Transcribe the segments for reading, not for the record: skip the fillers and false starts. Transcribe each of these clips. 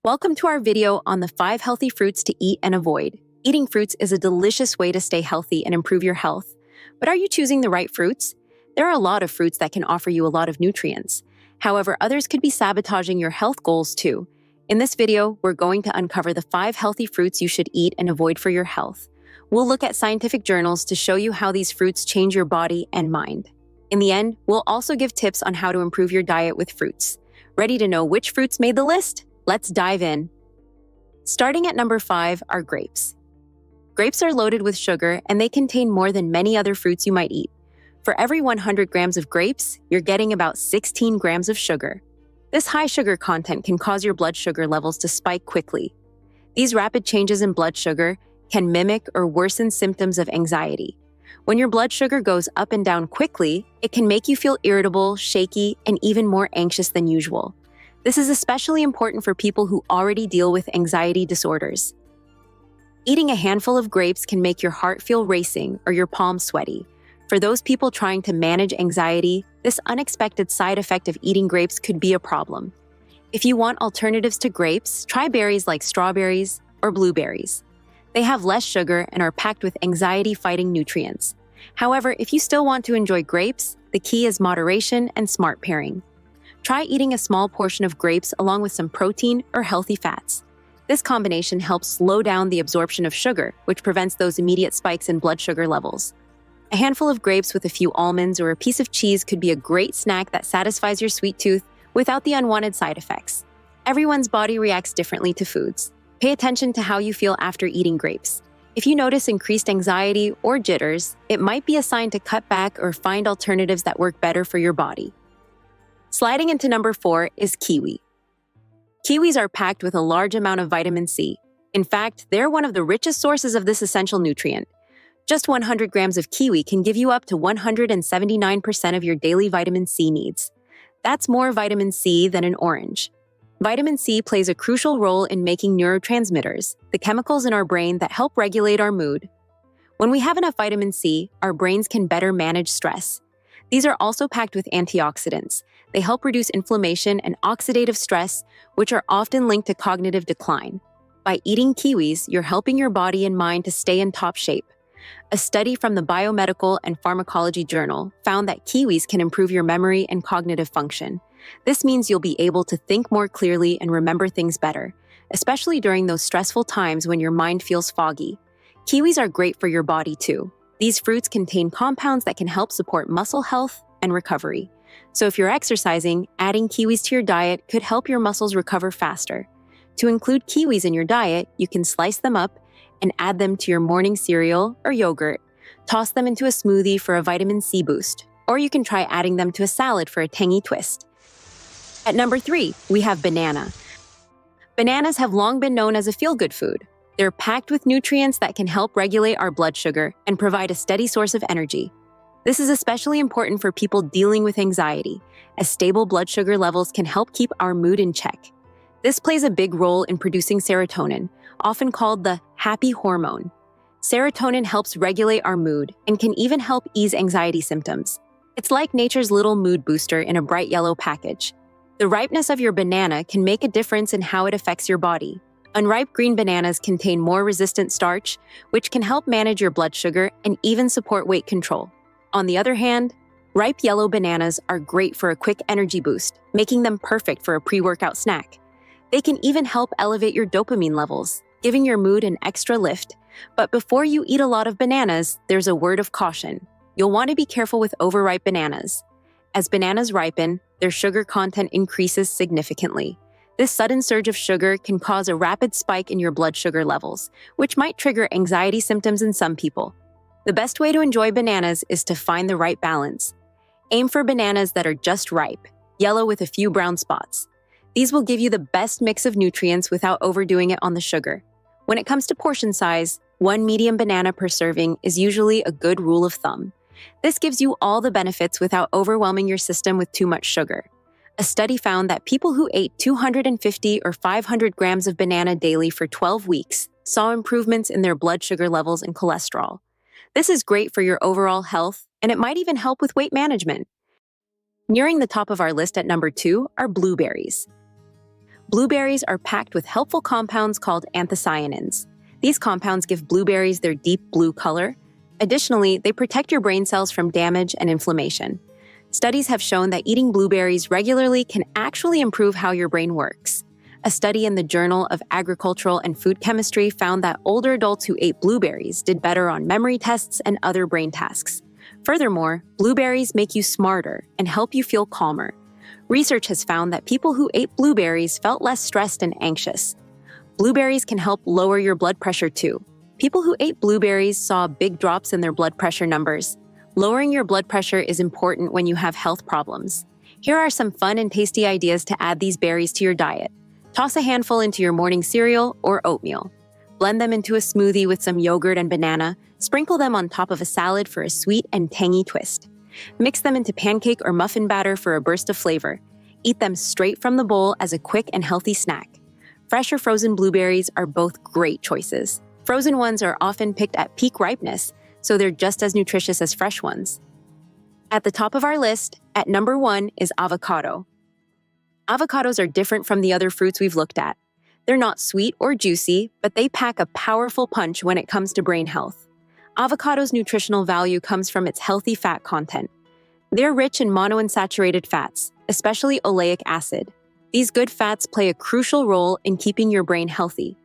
Welcome to our video on the 5 healthy fruits to eat and avoid. Eating fruits is a delicious way to stay healthy and improve your health. But are you choosing the right fruits? There are a lot of fruits that can offer you a lot of nutrients. However, others could be sabotaging your health goals too. In this video, we're going to uncover the 5 healthy fruits you should eat and avoid for your health. We'll look at scientific journals to show you how these fruits change your body and mind. In the end, we'll also give tips on how to improve your diet with fruits. Ready to know which fruits made the list? Let's dive in. Starting at number 5 are grapes. Grapes are loaded with sugar and they contain more than many other fruits you might eat. For every 100 grams of grapes, you're getting about 16 grams of sugar. This high sugar content can cause your blood sugar levels to spike quickly. These rapid changes in blood sugar can mimic or worsen symptoms of anxiety. When your blood sugar goes up and down quickly, it can make you feel irritable, shaky, and even more anxious than usual. This is especially important for people who already deal with anxiety disorders. Eating a handful of grapes can make your heart feel racing or your palms sweaty. For those people trying to manage anxiety, this unexpected side effect of eating grapes could be a problem. If you want alternatives to grapes, try berries like strawberries or blueberries. They have less sugar and are packed with anxiety-fighting nutrients. However, if you still want to enjoy grapes, the key is moderation and smart pairing. Try eating a small portion of grapes along with some protein or healthy fats. This combination helps slow down the absorption of sugar, which prevents those immediate spikes in blood sugar levels. A handful of grapes with a few almonds or a piece of cheese could be a great snack that satisfies your sweet tooth without the unwanted side effects. Everyone's body reacts differently to foods. Pay attention to how you feel after eating grapes. If you notice increased anxiety or jitters, it might be a sign to cut back or find alternatives that work better for your body. Sliding into number 4 is kiwi. Kiwis are packed with a large amount of vitamin C. In fact, they're one of the richest sources of this essential nutrient. Just 100 grams of kiwi can give you up to 179% of your daily vitamin C needs. That's more vitamin C than an orange. Vitamin C plays a crucial role in making neurotransmitters, the chemicals in our brain that help regulate our mood. When we have enough vitamin C, our brains can better manage stress. These are also packed with antioxidants. They help reduce inflammation and oxidative stress, which are often linked to cognitive decline. By eating kiwis, you're helping your body and mind to stay in top shape. A study from the Biomedical and Pharmacology Journal found that kiwis can improve your memory and cognitive function. This means you'll be able to think more clearly and remember things better, especially during those stressful times when your mind feels foggy. Kiwis are great for your body too. These fruits contain compounds that can help support muscle health and recovery. So if you're exercising, adding kiwis to your diet could help your muscles recover faster. To include kiwis in your diet, you can slice them up and add them to your morning cereal or yogurt. Toss them into a smoothie for a vitamin C boost, or you can try adding them to a salad for a tangy twist. At number 3, we have banana. Bananas have long been known as a feel-good food. They're packed with nutrients that can help regulate our blood sugar and provide a steady source of energy. This is especially important for people dealing with anxiety, as stable blood sugar levels can help keep our mood in check. This plays a big role in producing serotonin, often called the happy hormone. Serotonin helps regulate our mood and can even help ease anxiety symptoms. It's like nature's little mood booster in a bright yellow package. The ripeness of your banana can make a difference in how it affects your body. Unripe green bananas contain more resistant starch, which can help manage your blood sugar and even support weight control. On the other hand, ripe yellow bananas are great for a quick energy boost, making them perfect for a pre-workout snack. They can even help elevate your dopamine levels, giving your mood an extra lift. But before you eat a lot of bananas, there's a word of caution. You'll want to be careful with overripe bananas. As bananas ripen, their sugar content increases significantly. This sudden surge of sugar can cause a rapid spike in your blood sugar levels, which might trigger anxiety symptoms in some people. The best way to enjoy bananas is to find the right balance. Aim for bananas that are just ripe, yellow with a few brown spots. These will give you the best mix of nutrients without overdoing it on the sugar. When it comes to portion size, 1 medium banana per serving is usually a good rule of thumb. This gives you all the benefits without overwhelming your system with too much sugar. A study found that people who ate 250 or 500 grams of banana daily for 12 weeks saw improvements in their blood sugar levels and cholesterol. This is great for your overall health, and it might even help with weight management. Nearing the top of our list at number 2 are blueberries. Blueberries are packed with helpful compounds called anthocyanins. These compounds give blueberries their deep blue color. Additionally, they protect your brain cells from damage and inflammation. Studies have shown that eating blueberries regularly can actually improve how your brain works. A study in the Journal of Agricultural and Food Chemistry found that older adults who ate blueberries did better on memory tests and other brain tasks. Furthermore, blueberries make you smarter and help you feel calmer. Research has found that people who ate blueberries felt less stressed and anxious. Blueberries can help lower your blood pressure too. People who ate blueberries saw big drops in their blood pressure numbers. Lowering your blood pressure is important when you have health problems. Here are some fun and tasty ideas to add these berries to your diet. Toss a handful into your morning cereal or oatmeal. Blend them into a smoothie with some yogurt and banana. Sprinkle them on top of a salad for a sweet and tangy twist. Mix them into pancake or muffin batter for a burst of flavor. Eat them straight from the bowl as a quick and healthy snack. Fresh or frozen blueberries are both great choices. Frozen ones are often picked at peak ripeness, so they're just as nutritious as fresh ones. At the top of our list, at number 1, is avocado. Avocados are different from the other fruits we've looked at. They're not sweet or juicy, but they pack a powerful punch when it comes to brain health. Avocado's nutritional value comes from its healthy fat content. They're rich in monounsaturated fats, especially oleic acid. These good fats play a crucial role in keeping your brain healthy.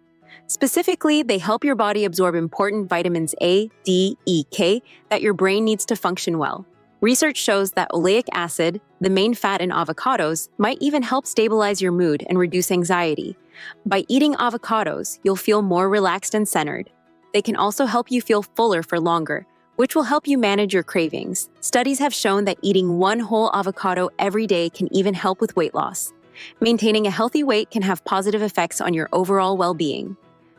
Specifically, they help your body absorb important vitamins A, D, E, K that your brain needs to function well. Research shows that oleic acid, the main fat in avocados, might even help stabilize your mood and reduce anxiety. By eating avocados, you'll feel more relaxed and centered. They can also help you feel fuller for longer, which will help you manage your cravings. Studies have shown that eating one whole avocado every day can even help with weight loss. Maintaining a healthy weight can have positive effects on your overall well-being.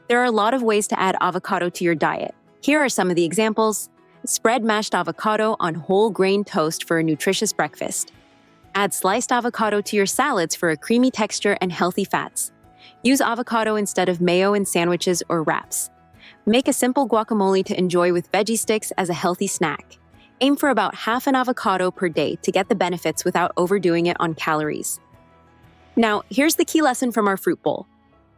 There are a lot of ways to add avocado to your diet. Here are some of the examples. Spread mashed avocado on whole grain toast for a nutritious breakfast. Add sliced avocado to your salads for a creamy texture and healthy fats. Use avocado instead of mayo in sandwiches or wraps. Make a simple guacamole to enjoy with veggie sticks as a healthy snack. Aim for about half an avocado per day to get the benefits without overdoing it on calories. Now, here's the key lesson from our fruit bowl.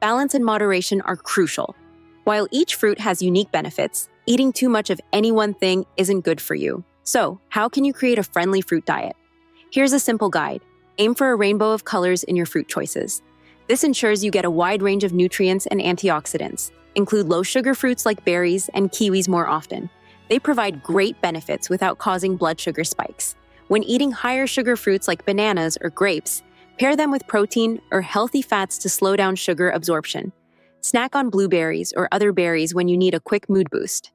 Balance and moderation are crucial. While each fruit has unique benefits, eating too much of any one thing isn't good for you. So, how can you create a friendly fruit diet? Here's a simple guide. Aim for a rainbow of colors in your fruit choices. This ensures you get a wide range of nutrients and antioxidants. Include low-sugar fruits like berries and kiwis more often. They provide great benefits without causing blood sugar spikes. When eating higher sugar fruits like bananas or grapes, pair them with protein or healthy fats to slow down sugar absorption. Snack on blueberries or other berries when you need a quick mood boost.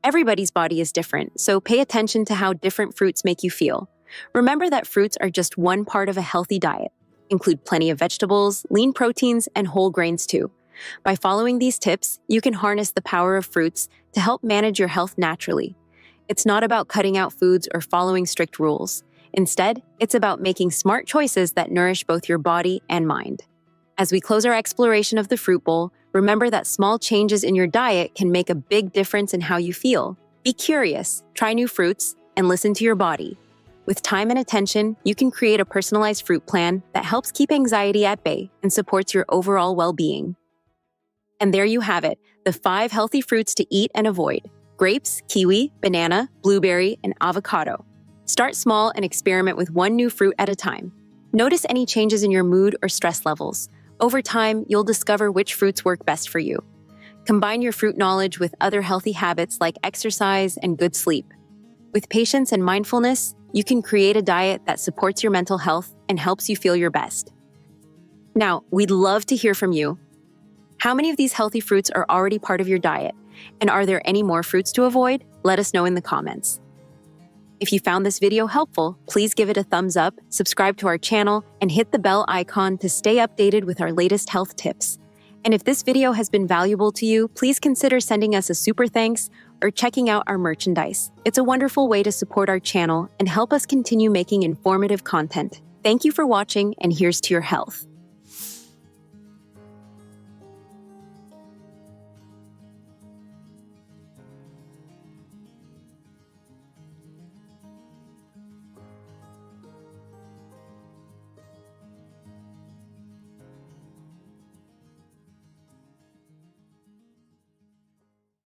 Everybody's body is different, so pay attention to how different fruits make you feel. Remember that fruits are just one part of a healthy diet. Include plenty of vegetables, lean proteins, and whole grains too. By following these tips, you can harness the power of fruits to help manage your health naturally. It's not about cutting out foods or following strict rules. Instead, it's about making smart choices that nourish both your body and mind. As we close our exploration of the fruit bowl, remember that small changes in your diet can make a big difference in how you feel. Be curious, try new fruits, and listen to your body. With time and attention, you can create a personalized fruit plan that helps keep anxiety at bay and supports your overall well-being. And there you have it, the 5 healthy fruits to eat and avoid: grapes, kiwi, banana, blueberry, and avocado. Start small and experiment with one new fruit at a time. Notice any changes in your mood or stress levels. Over time, you'll discover which fruits work best for you. Combine your fruit knowledge with other healthy habits like exercise and good sleep. With patience and mindfulness, you can create a diet that supports your mental health and helps you feel your best. Now, we'd love to hear from you. How many of these healthy fruits are already part of your diet? And are there any more fruits to avoid? Let us know in the comments. If you found this video helpful, please give it a thumbs up, subscribe to our channel, and hit the bell icon to stay updated with our latest health tips. And if this video has been valuable to you, please consider sending us a super thanks or checking out our merchandise. It's a wonderful way to support our channel and help us continue making informative content. Thank you for watching, and here's to your health.